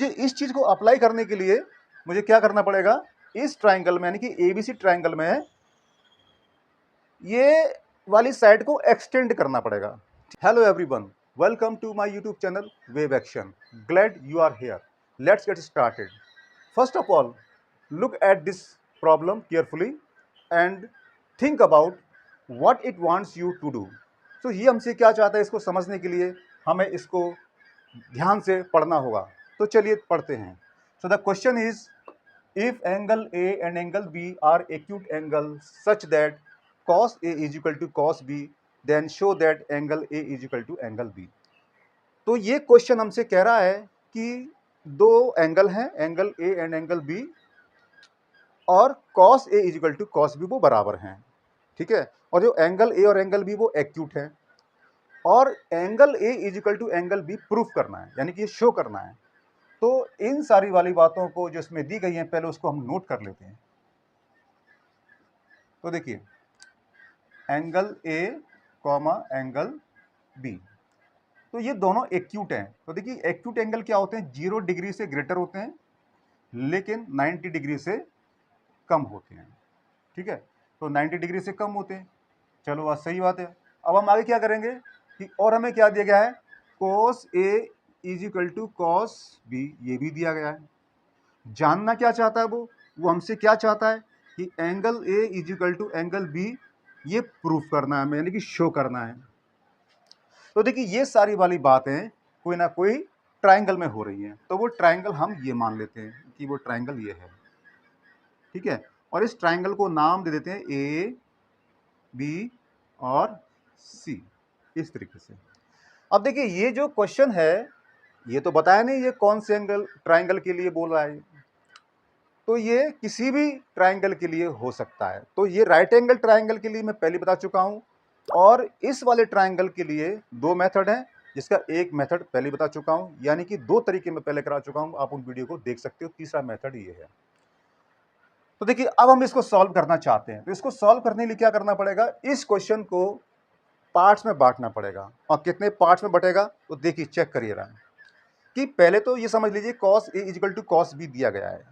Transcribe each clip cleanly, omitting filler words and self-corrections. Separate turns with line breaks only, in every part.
इस चीज को अप्लाई करने के लिए मुझे क्या करना पड़ेगा, इस ट्राइंगल में यानी कि एबीसी ट्राइंगल में ये वाली साइड को एक्सटेंड करना पड़ेगा। Hello everyone, welcome to my YouTube channel wave action. Glad you are here. Let's get started. First of all, look at this problem carefully and think about what it wants you to do. So ये हमसे क्या चाहता है, इसको समझने के लिए हमें इसको ध्यान से पढ़ना होगा। तो चलिए पढ़ते हैं। So the question is, if angle A and angle B are acute angles such that cos A is equal to cos B, then show that angle A is equal to angle B. तो ये question हमसे कह रहा है कि दो angle हैं, angle A and angle B, और cos A is equal to cos B वो बराबर हैं, ठीक है। और जो एंगल A और एंगल B वो एक्यूट है, और angle A is equal to angle B proof करना है, यानी कि ये शो करना है। तो इन सारी वाली बातों को जो इसमें दी गई हैं, पहले उसको हम नोट कर लेते हैं। तो देखिए, angle A comma angle B, तो ये दोनों एक्यूट हैं। तो देखिए, एक्यूट एंगल क्या होते हैं, 0 डिग्री से ग्रेटर होते हैं लेकिन 90 डिग्री से कम होते हैं, ठीक है। तो 90 डिग्री से कम होते हैं, चलो बात सही बात है। अब हम आगे क्या करेंगे कि और हमें क्या दिया गया है, cos A is equal to cos B, ये भी दिया गया है। जानना क्या चाहता है वो हमसे क्या चाहता है कि angle A is equal to angle B ये प्रूफ करना है, यानी कि शो करना है। तो देखिए, ये सारी वाली बातें कोई ना कोई ट्राइंगल में हो रही हैं, तो वो ट्राइंगल हम ये मान लेते हैं कि वो ट्राइंगल ये है, ठीक है। और इस ट्राइंगल को नाम दे देते हैं ए, बी और सी, इस तरीके से। अब देखिए, ये जो क्वेश्चन है ये तो बताया नहीं ये कौन से एंगल ट्राइंगल के लिए बोल रहा है, तो ये किसी भी ट्राइंगल के लिए हो सकता है। तो ये राइट एंगल ट्राइंगल के लिए मैं पहले बता चुका हूं, और इस वाले ट्राइंगल के लिए दो मेथड हैं, जिसका एक मेथड पहले बता चुका हूं, यानी कि दो तरीके में पहले करा चुका हूं, आप उन वीडियो को देख सकते हो। तीसरा मेथड ये है। तो देखिए, अब हम इसको सॉल्व करना चाहते हैं, तो इसको सॉल्व करने के लिए क्या करना पड़ेगा, इस क्वेश्चन को पार्ट्स में बांटना पड़ेगा। और कितने पार्ट्स में बटेगा, तो देखिए चेक करिएगा कि पहले तो ये समझ लीजिए cos A equal to cos B दिया गया है।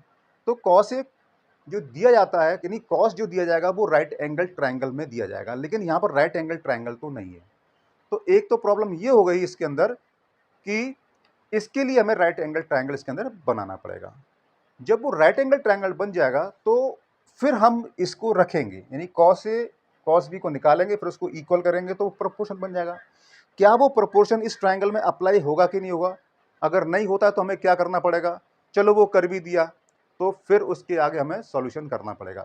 तो cos A जो दिया जाता है, यानी cos जो दिया जाएगा वो राइट एंगल ट्राइंगल में दिया जाएगा, लेकिन यहाँ पर राइट एंगल ट्राइंगल तो नहीं है। तो एक तो प्रॉब्लम ये हो गई इसके अंदर कि इसके लिए हमें राइट एंगल ट्राइंगल इसके अंदर बनाना पड़ेगा। जब वो राइट एंगल ट्राइंगल बन जाएगा तो फिर हम इसको रखेंगे, यानी cos A cos B को निकालेंगे, फिर उसको इक्वल करेंगे तो प्रोपोर्शन बन जाएगा। क्या वो प्रोपोर्शन इस ट्राइंगल में अप्लाई होगा कि नहीं होगा? अगर नहीं होता है तो हमें क्या करना पड़ेगा, चलो वो कर भी दिया तो फिर उसके आगे हमें सॉल्यूशन करना पड़ेगा।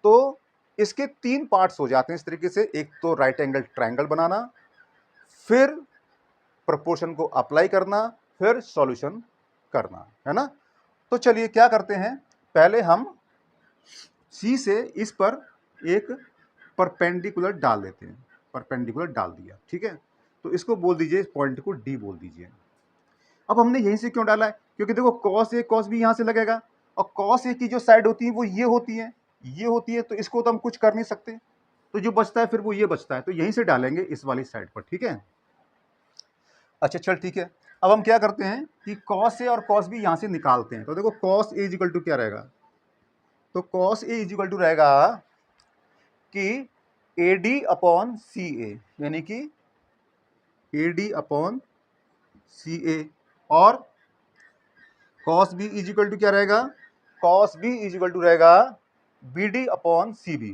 तो इसके तीन पार्ट्स हो जाते हैं इस तरीके से, एक तो राइट एंगल ट्राइंगल बनाना, फिर प्रोपोर्शन को अप्लाई करना, फिर सॉल्यूशन करना, है ना। तो चलिए क्या करते हैं, पहले हम सी से इस पर एक परपेंडिकुलर डाल देते हैं। परपेंडिकुलर डाल दिया, ठीक है। तो इसको बोल दीजिए, इस पॉइंट को डी बोल दीजिए। अब हमने यहीं से क्यों डाला है, क्योंकि देखो cos A cos B यहाँ से लगेगा, और cos A की जो साइड होती है वो ये होती है, ये होती है, तो इसको तो हम कुछ कर नहीं सकते, तो जो बचता है फिर वो ये बचता है, तो यहीं से डालेंगे इस वाली साइड पर, ठीक है। अच्छा चल ठीक है। अब हम क्या करते हैं कि cos A और cos B यहाँ से निकालते हैं। तो देखो cos A इक्वल टू क्या रहेगा, तो cos A इक्वल टू रहेगा कि AD अपॉन CA, यानी कि AD अपॉन CA, और cos B इक्वल टू क्या रहेगा, cos B इक्वल टू रहेगा BD upon CB,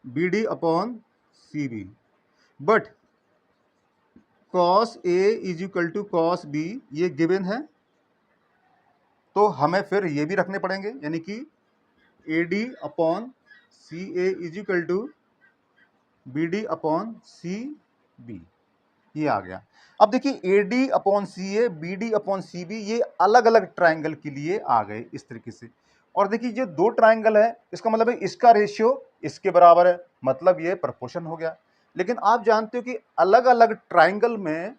BD upon CB। But cos A equal to cos B ये given है, तो हमें फिर ये भी रखने पड़ेंगे, यानी कि AD upon CA equal to BD upon CB, ये आ गया। अब देखिए, AD upon CA, BD upon CB ये अलग अलग ट्राइंगल के लिए आ गए इस तरीके से। और देखिए, जो दो ट्राइंगल है, इसका मतलब है इसका रेशियो इसके बराबर है, मतलब ये प्रोपोर्शन हो गया। लेकिन आप जानते हो कि अलग अलग ट्राइंगल में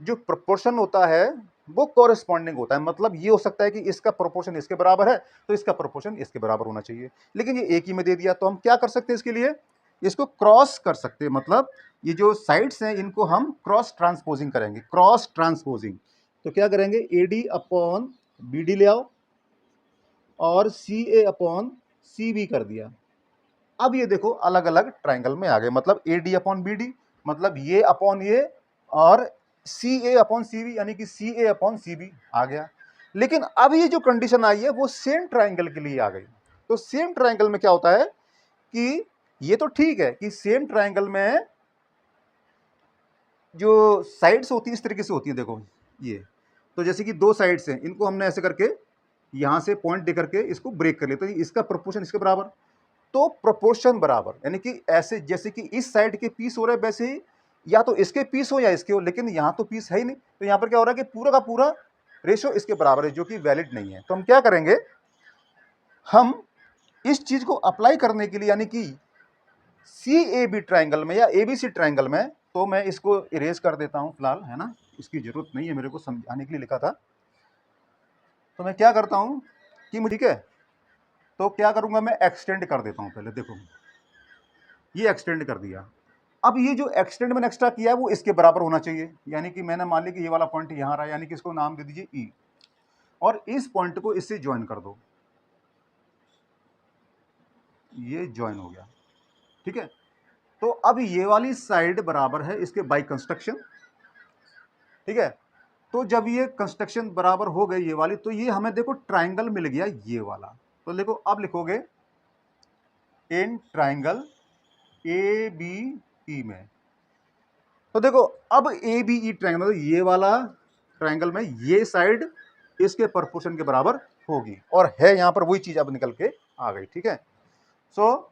जो प्रोपोर्शन होता है वो कॉरेस्पॉन्डिंग होता है, मतलब ये हो सकता है कि इसका प्रोपोर्शन इसके बराबर है तो इसका प्रोपोर्शन इसके बराबर होना चाहिए, लेकिन ये एक ही में दे दिया। तो हम क्या कर सकते हैं इसके लिए, इसको क्रॉस कर सकते हैं, मतलब ये जो साइड्स हैं इनको हम क्रॉस ट्रांसपोजिंग करेंगे। क्रॉस ट्रांसपोजिंग तो क्या करेंगे, A D upon B D ले आओ और सी ए अपॉन सी बी कर दिया। अब ये देखो अलग अलग ट्राइंगल में आ गए, मतलब A D upon B D, मतलब ये अपॉन ये, और सी ए अपॉन सी बी यानी कि सी ए अपॉन सी बी आ गया। लेकिन अब ये जो कंडीशन आई है वो सेम ट्राइंगल के लिए आ गई। तो सेम ट्राइंगल में क्या होता है कि ये तो ठीक है कि सेम ट्राइंगल में जो साइड्स होती है इस तरीके से होती है, देखो ये, तो जैसे कि दो साइड्स हैं, इनको हमने ऐसे करके यहां से पॉइंट दे करके इसको ब्रेक कर लिया, तो इसका प्रोपोर्शन इसके बराबर, तो प्रोपोर्शन बराबर यानी कि ऐसे जैसे कि इस साइड के पीस हो रहे हैं वैसे ही या तो इसके पीस हो या इसके हो, लेकिन यहां तो पीस है ही नहीं, तो यहां पर क्या हो रहा है कि पूरा का पूरा रेशो इसके बराबर है, जो कि वैलिड नहीं है। तो हम क्या करेंगे, हम इस चीज को अप्लाई करने के लिए यानी कि सी ए बी ट्राइंगल में या ए बी सी ट्राइंगल में, तो मैं इसको इरेज कर देता हूं फिलहाल, है ना, इसकी जरूरत नहीं है, मेरे को समझाने के लिए लिखा था। तो मैं क्या करता हूं कि मुझे, ठीक है, तो क्या करूंगा, मैं एक्सटेंड कर देता हूं। पहले देखो ये एक्सटेंड कर दिया। अब ये जो एक्सटेंड मैंने एक्स्ट्रा किया है वो इसके बराबर होना चाहिए, यानी कि मैंने मान लिया कि ये वाला पॉइंट यहां रहा, यानी कि इसको नाम दे दीजिए ई, और इस पॉइंट को इससे ज्वाइन कर दो, ये ज्वाइन हो गया, ठीक है। तो अब ये वाली साइड बराबर है इसके बाई कंस्ट्रक्शन, ठीक है। तो जब ये कंस्ट्रक्शन बराबर हो गई ये वाली, तो ये हमें देखो ट्राइंगल मिल गया ये वाला। तो देखो अब लिखोगे in triangle A B E में, तो देखो अब ए बी ई ट्राइंगल, मतलब ये वाला ट्राइंगल में ये साइड इसके प्रोपोर्शन के बराबर होगी, और है यहां पर वही चीज अब निकल के आ गई, ठीक है। सो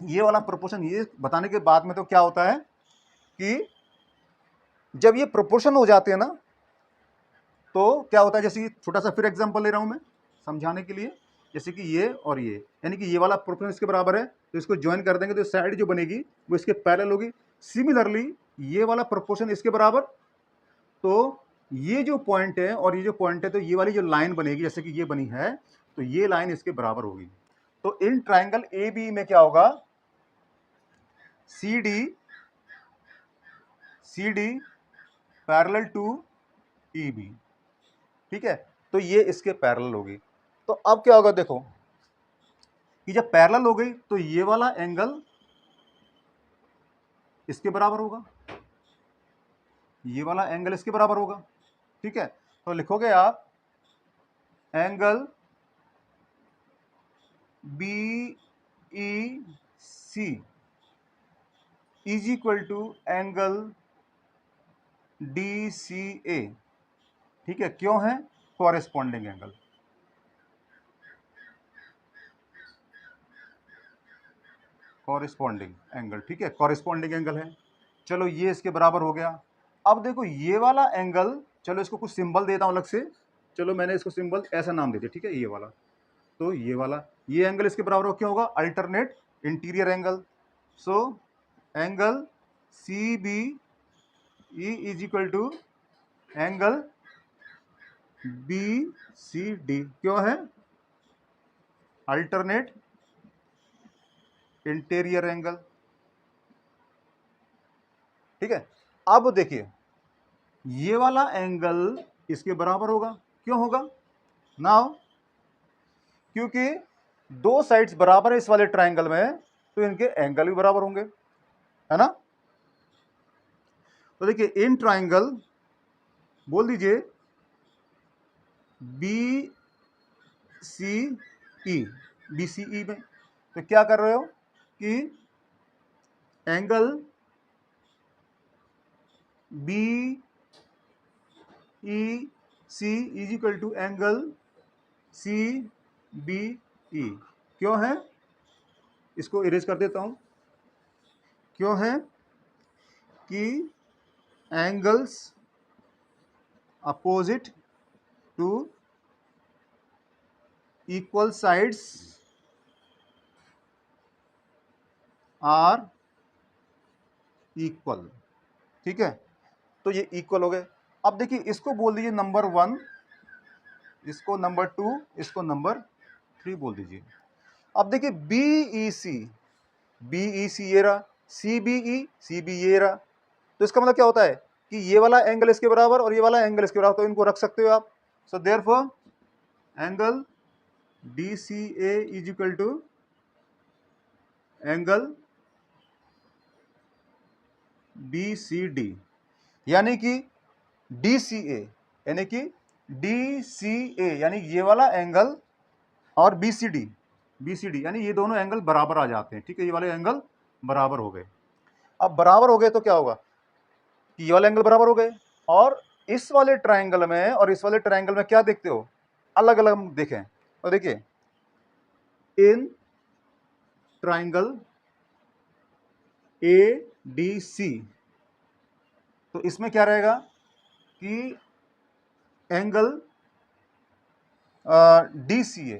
ये वाला प्रोपोर्शन ये बताने के बाद में तो क्या होता है कि जब ये प्रोपोर्शन हो जाते हैं ना, तो क्या होता है, जैसे कि छोटा सा फिर एग्जांपल ले रहा हूं मैं समझाने के लिए, जैसे कि ये और ये, यानी कि ये वाला प्रोपोर्शन इसके बराबर है, तो इसको ज्वाइन कर देंगे तो साइड जो बनेगी वो इसके पैरेलल होगी। सिमिलरली ये वाला प्रोपोर्शन इसके बराबर, तो ये जो पॉइंट है और ये जो पॉइंट है, तो ये वाली जो लाइन बनेगी जैसे कि ये बनी है, तो ये लाइन इसके बराबर होगी। तो इन ट्राइंगल ए बी में क्या होगा, C D parallel to E B, ठीक है। तो ये इसके पैरेलल होगी। तो अब क्या होगा, देखो कि जब पैरेलल हो गई तो ये वाला एंगल इसके बराबर होगा, ये वाला एंगल इसके बराबर होगा, ठीक है। तो लिखोगे आप angle B E C is equal to angle D C A, ठीक है। क्यों है, कॉरेस्पॉन्डिंग एंगल, कॉरेस्पॉन्डिंग एंगल, ठीक है, कॉरेस्पॉन्डिंग एंगल है। चलो ये इसके बराबर हो गया। अब देखो ये वाला एंगल, चलो इसको कुछ सिंबल देता हूं अलग से, चलो मैंने इसको सिंबल ऐसा नाम दे दिया, ठीक है, ये वाला। तो ये वाला, ये एंगल इसके बराबर हो, क्या होगा, alternate interior angle. So angle C B E is equal to angle B C D, क्यों है, अल्टरनेट इंटीरियर एंगल, ठीक है। अब देखिए ये वाला एंगल इसके बराबर होगा, क्यों होगा, नाउ क्योंकि दो साइड्स बराबर है इस वाले ट्राइंगल में, तो इनके एंगल भी बराबर होंगे, है ना। तो देखिए इन ट्राइंगल बोल दीजिए बी सी ई, बी सी ई में, तो क्या कर रहे हो कि angle B E C is equal to angle C B E, क्यों है, इसको इरेज कर देता हूं, क्यों है कि angles opposite to equal sides are equal, ठीक है। तो ये इक्वल हो गए। अब देखिए इसको बोल दीजिए नंबर 1, इसको नंबर 2, इसको नंबर 3 बोल दीजिए। अब देखिए बी ई सी ये रहा, सी बी ई ये रहा, तो इसका मतलब क्या होता है कि ये वाला एंगल इसके बराबर और ये वाला एंगल इसके बराबर, तो इनको रख सकते हो आप। So therefore angle DCA is equal to angle BCD, यानी कि DCA यानी ये वाला एंगल और BCD यानी ये दोनों एंगल बराबर आ जाते हैं। ठीक है, ये वाले एंगल बराबर हो गए। अब बराबर हो गए तो क्या होगा कि ये वाले एंगल बराबर हो गए, और इस वाले ट्रायंगल में और इस वाले ट्रायंगल में क्या देखते हो, अलग अलग हम देखें। और देखिए इन ट्रायंगल ADC, तो इसमें क्या रहेगा कि angle DCA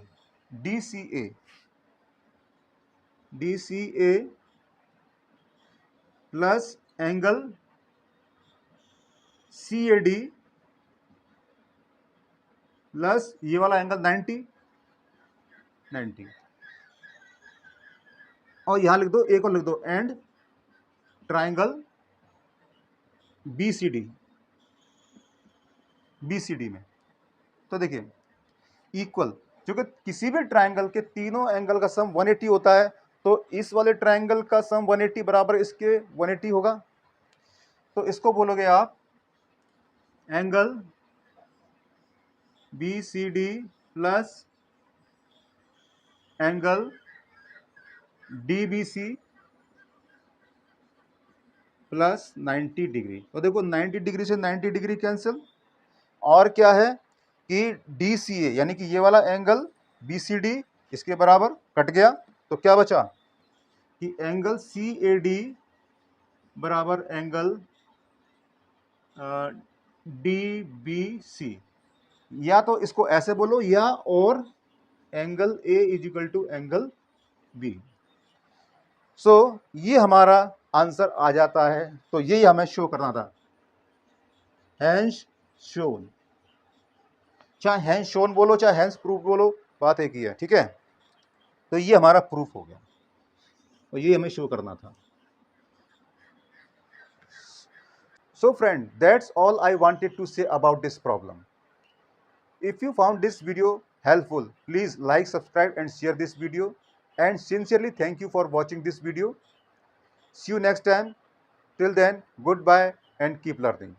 plus angle CAD plus ये वाला एंगल 90, और यहां लिख दो, एक और लिख दो, एंड ट्रायंगल BCD में। तो देखिए इक्वल, क्योंकि किसी भी ट्रायंगल के तीनों एंगल का सम 180 होता है, तो इस वाले ट्रायंगल का सम 180 बराबर इसके 180 होगा। तो इसको बोलोगे आप angle BCD plus angle DBC plus 90 degree. तो देखो 90 डिग्री से 90 डिग्री कैंसिल, और क्या है कि DCA यानी कि ये वाला एंगल BCD इसके बराबर कट गया, तो क्या बचा कि एंगल CAD बराबर एंगल DBC, या तो इसको ऐसे बोलो या और angle A is equal to angle B। So ये हमारा आंसर आ जाता है। तो यही हमें शो करना था, हैंस शोन, चाहे हैंस शोन बोलो चाहे हैंस प्रूफ बोलो, बात एक ही है। ठीक है, तो ये हमारा प्रूफ हो गया, और ये हमें शो करना था। So friend, that's all I wanted to say about this problem. If you found this video helpful, please like, subscribe and share this video. And sincerely thank you for watching this video. See you next time. Till then, goodbye and keep learning.